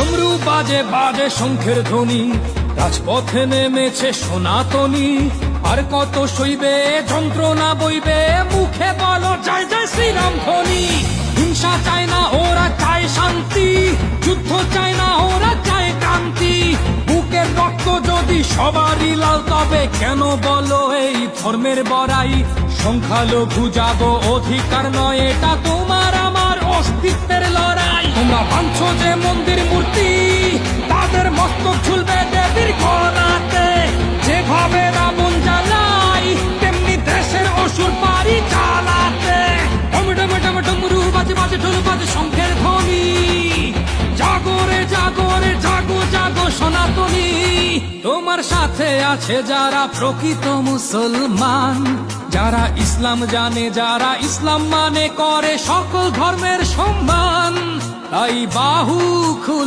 ডমরু বাজে বাজে শঙ্খের ধ্বনি, রাজপথে নেমেছে সনাতনী। আর কত সইবে যন্ত্রণা বইবে, মুখে বলো জয় জয় শ্রীরাম ধ্বনি। হিংসা চায় না ওরা চায় শান্তি, যুদ্ধ চায় না ওরা চায় ক্রান্তি। বুকের রক্ত যদি সবারই লাল, তবে কেন বলো এই ধর্মের বড়াই? সংখ্যালঘু জাগো, অধিকার নয় এটা তোমার আমার অস্তিত্বের লড়াই। তোমরা ভাঙছো যে মন্দির মূর্তি, তাদের মস্তক ঝুলবে দেবীর গলাতে। যেভাবে রাবণ জ্বালাই, তেমনি দেশের অসুর পারি চালাতে। ডম ডম ডম ডমরু বাজে বাজে ঢোল বাজে শঙ্খের ধ্বনি। জাগরে জাগরে জাগো জাগো সনাতনী। তোমার সাথে আছে যারা প্রকৃত মুসলমান, যারা ইসলাম জানে, যারা ইসলাম মানে করে সকল ধর্মের সম্মান। তাই বাহু খুলে